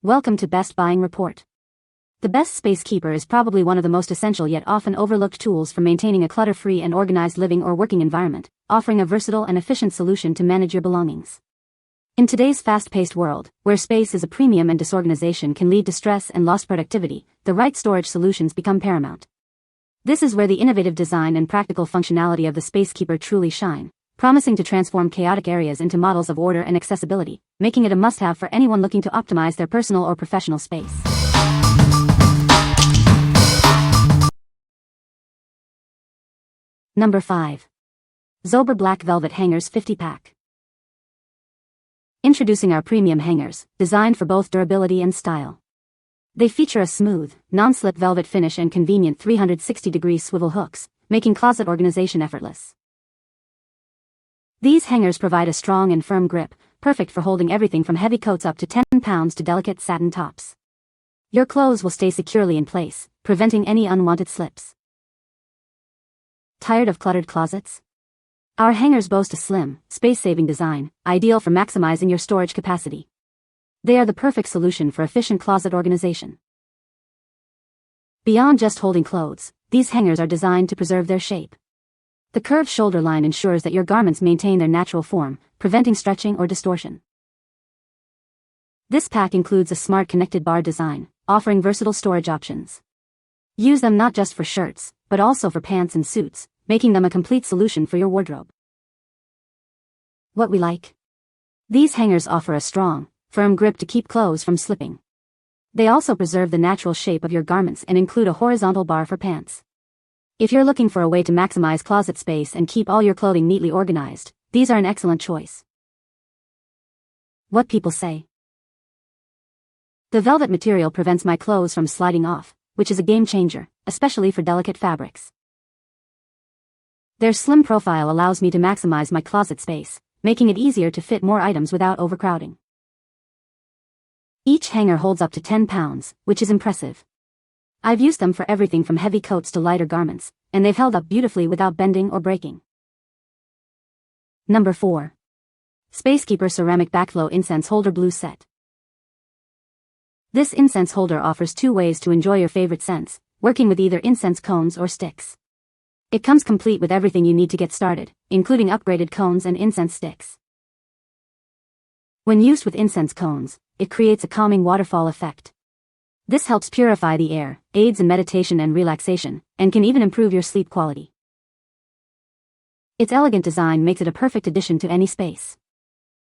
Welcome to Best Buying Report. The Best SPACEKEEPER is probably one of the most essential yet often overlooked tools for maintaining a clutter-free and organized living or working environment, offering a versatile and efficient solution to manage your belongings. In today's fast-paced world, where space is a premium and disorganization can lead to stress and lost productivity, the right storage solutions become paramount. This is where the innovative design and practical functionality of the SPACEKEEPER truly shine, promising to transform chaotic areas into models of order and accessibility, making it a must-have for anyone looking to optimize their personal or professional space. Number 5. ZOBER Black Velvet Hangers 50-pack. Introducing our premium hangers, designed for both durability and style. They feature a smooth, non-slip velvet finish and convenient 360-degree swivel hooks, making closet organization effortless. These hangers provide a strong and firm grip, perfect for holding everything from heavy coats up to 10 pounds to delicate satin tops. Your clothes will stay securely in place, preventing any unwanted slips. Tired of cluttered closets? Our hangers boast a slim, space-saving design, ideal for maximizing your storage capacity. They are the perfect solution for efficient closet organization. Beyond just holding clothes, these hangers are designed to preserve their shape. The curved shoulder line ensures that your garments maintain their natural form, preventing stretching or distortion. This pack includes a smart connected bar design, offering versatile storage options. Use them not just for shirts, but also for pants and suits, making them a complete solution for your wardrobe. What we like? These hangers offer a strong, firm grip to keep clothes from slipping. They also preserve the natural shape of your garments and include a horizontal bar for pants. If you're looking for a way to maximize closet space and keep all your clothing neatly organized, these are an excellent choice. What people say. The velvet material prevents my clothes from sliding off, which is a game changer, especially for delicate fabrics. Their slim profile allows me to maximize my closet space, making it easier to fit more items without overcrowding. Each hanger holds up to 10 pounds, which is impressive. I've used them for everything from heavy coats to lighter garments, and they've held up beautifully without bending or breaking. Number 4. SPACEKEEPER Ceramic Backflow Incense Holder Blue Set. This incense holder offers 2 ways to enjoy your favorite scents, working with either incense cones or sticks. It comes complete with everything you need to get started, including upgraded cones and incense sticks. When used with incense cones, it creates a calming waterfall effect. This helps purify the air, aids in meditation and relaxation, and can even improve your sleep quality. Its elegant design makes it a perfect addition to any space.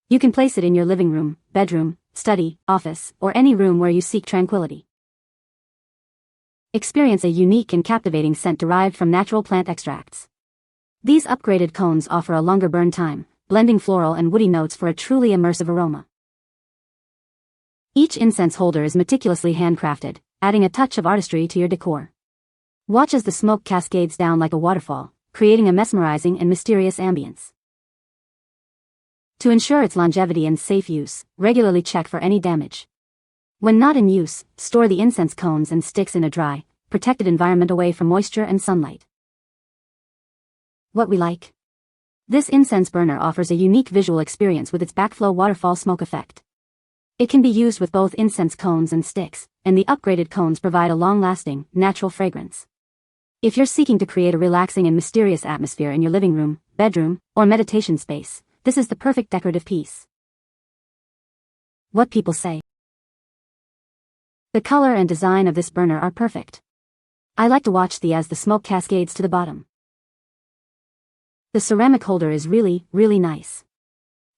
You can place it in your living room, bedroom, study, office, or any room where you seek tranquility. Experience a unique and captivating scent derived from natural plant extracts. These upgraded cones offer a longer burn time, blending floral and woody notes for a truly immersive aroma. Each incense holder is meticulously handcrafted, adding a touch of artistry to your decor. Watch as the smoke cascades down like a waterfall, creating a mesmerizing and mysterious ambience. To ensure its longevity and safe use, regularly check for any damage. When not in use, store the incense cones and sticks in a dry, protected environment away from moisture and sunlight. What we like? This incense burner offers a unique visual experience with its backflow waterfall smoke effect. It can be used with both incense cones and sticks, and the upgraded cones provide a long-lasting, natural fragrance. If you're seeking to create a relaxing and mysterious atmosphere in your living room, bedroom, or meditation space, this is the perfect decorative piece. What people say. The color and design of this burner are perfect. I like to watch as the smoke cascades to the bottom. The ceramic holder is really, really nice.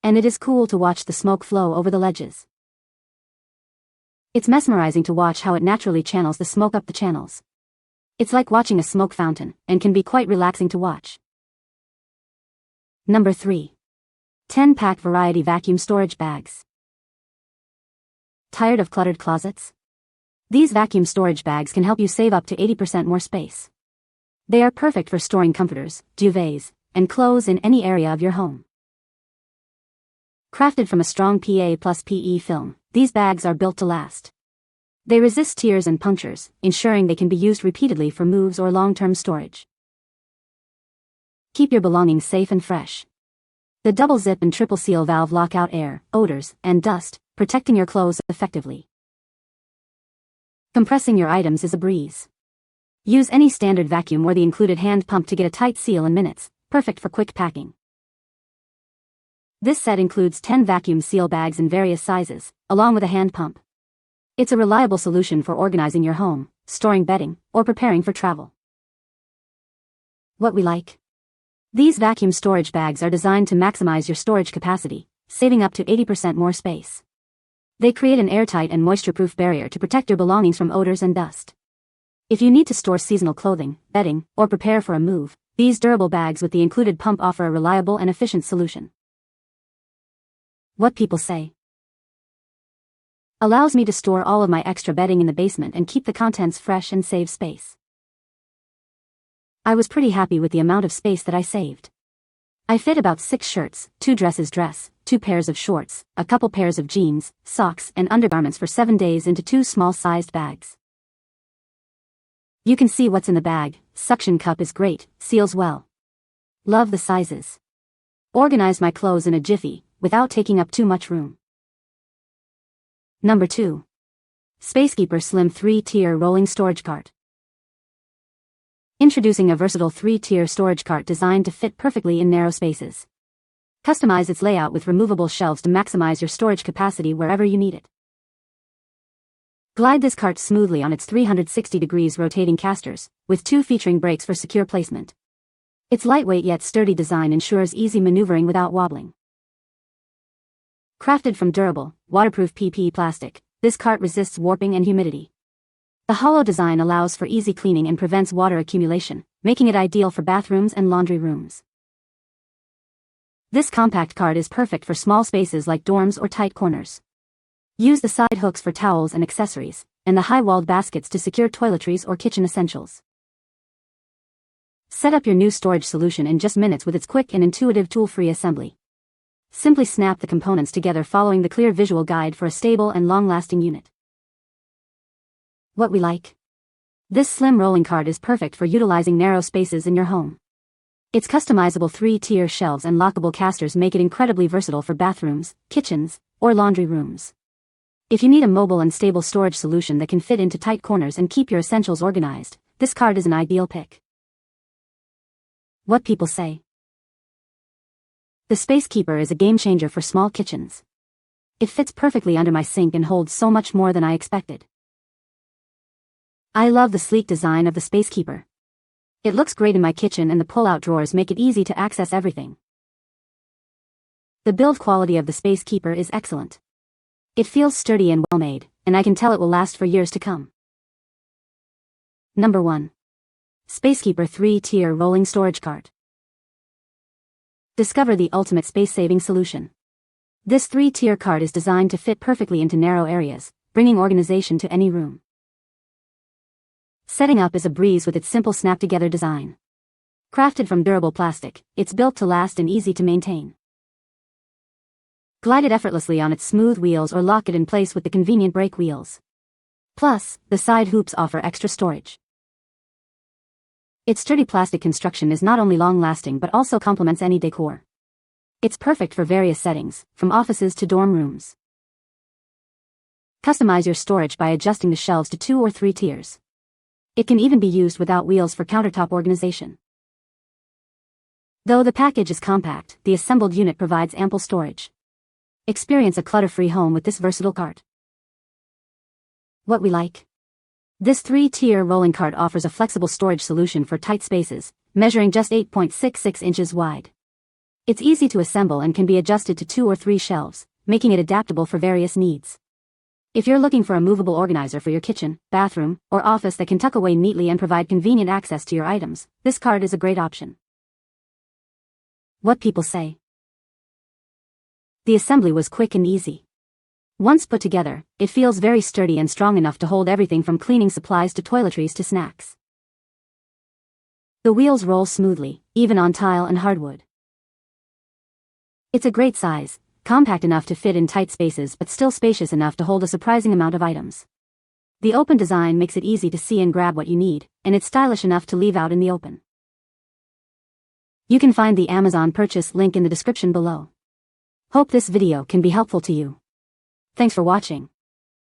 And it is cool to watch the smoke flow over the ledges. It's mesmerizing to watch how it naturally channels the smoke up the channels. It's like watching a smoke fountain, and can be quite relaxing to watch. Number 3. 10-pack variety vacuum storage bags. Tired of cluttered closets? These vacuum storage bags can help you save up to 80% more space. They are perfect for storing comforters, duvets, and clothes in any area of your home. Crafted from a strong PA plus PE film, these bags are built to last. They resist tears and punctures, ensuring they can be used repeatedly for moves or long-term storage. Keep your belongings safe and fresh. The double zip and triple seal valve lock out air, odors, and dust, protecting your clothes effectively. Compressing your items is a breeze. Use any standard vacuum or the included hand pump to get a tight seal in minutes, perfect for quick packing. This set includes 10 vacuum seal bags in various sizes, along with a hand pump. It's a reliable solution for organizing your home, storing bedding, or preparing for travel. What we like. These vacuum storage bags are designed to maximize your storage capacity, saving up to 80% more space. They create an airtight and moisture-proof barrier to protect your belongings from odors and dust. If you need to store seasonal clothing, bedding, or prepare for a move, these durable bags with the included pump offer a reliable and efficient solution. What people say. Allows me to store all of my extra bedding in the basement and keep the contents fresh and save space. I was pretty happy with the amount of space that I saved. I fit about 6 shirts, 2 dresses, 2 pairs of shorts, a couple pairs of jeans, socks, and undergarments for 7 days into 2 small-sized bags. You can see what's in the bag. Suction cup is great, seals well. Love the sizes. Organize my clothes in a jiffy, without taking up too much room. Number 2. SPACEKEEPER Slim 3-Tier Rolling Storage Cart. Introducing a versatile 3-tier storage cart designed to fit perfectly in narrow spaces. Customize its layout with removable shelves to maximize your storage capacity wherever you need it. Glide this cart smoothly on its 360 degrees rotating casters, with 2 featuring brakes for secure placement. Its lightweight yet sturdy design ensures easy maneuvering without wobbling. Crafted from durable, waterproof PP plastic, this cart resists warping and humidity. The hollow design allows for easy cleaning and prevents water accumulation, making it ideal for bathrooms and laundry rooms. This compact cart is perfect for small spaces like dorms or tight corners. Use the side hooks for towels and accessories, and the high-walled baskets to secure toiletries or kitchen essentials. Set up your new storage solution in just minutes with its quick and intuitive tool-free assembly. Simply snap the components together following the clear visual guide for a stable and long-lasting unit. What we like. This slim rolling cart is perfect for utilizing narrow spaces in your home. Its customizable 3-tier shelves and lockable casters make it incredibly versatile for bathrooms, kitchens, or laundry rooms. If you need a mobile and stable storage solution that can fit into tight corners and keep your essentials organized, this cart is an ideal pick. What people say. The SPACEKEEPER is a game-changer for small kitchens. It fits perfectly under my sink and holds so much more than I expected. I love the sleek design of the SPACEKEEPER. It looks great in my kitchen and the pull-out drawers make it easy to access everything. The build quality of the SPACEKEEPER is excellent. It feels sturdy and well-made, and I can tell it will last for years to come. Number 1. SPACEKEEPER 3-Tier Rolling Storage Cart. Discover the ultimate space-saving solution. This 3-tier cart is designed to fit perfectly into narrow areas, bringing organization to any room. Setting up is a breeze with its simple snap-together design. Crafted from durable plastic, it's built to last and easy to maintain. Glide it effortlessly on its smooth wheels or lock it in place with the convenient brake wheels. Plus, the side hoops offer extra storage. Its sturdy plastic construction is not only long-lasting but also complements any decor. It's perfect for various settings, from offices to dorm rooms. Customize your storage by adjusting the shelves to 2 or 3 tiers. It can even be used without wheels for countertop organization. Though the package is compact, the assembled unit provides ample storage. Experience a clutter-free home with this versatile cart. What we like. This 3-tier rolling cart offers a flexible storage solution for tight spaces, measuring just 8.66 inches wide. It's easy to assemble and can be adjusted to 2 or 3 shelves, making it adaptable for various needs. If you're looking for a movable organizer for your kitchen, bathroom, or office that can tuck away neatly and provide convenient access to your items, this cart is a great option. What people say. The assembly was quick and easy. Once put together, it feels very sturdy and strong enough to hold everything from cleaning supplies to toiletries to snacks. The wheels roll smoothly, even on tile and hardwood. It's a great size, compact enough to fit in tight spaces but still spacious enough to hold a surprising amount of items. The open design makes it easy to see and grab what you need, and it's stylish enough to leave out in the open. You can find the Amazon purchase link in the description below. Hope this video can be helpful to you. Thanks for watching.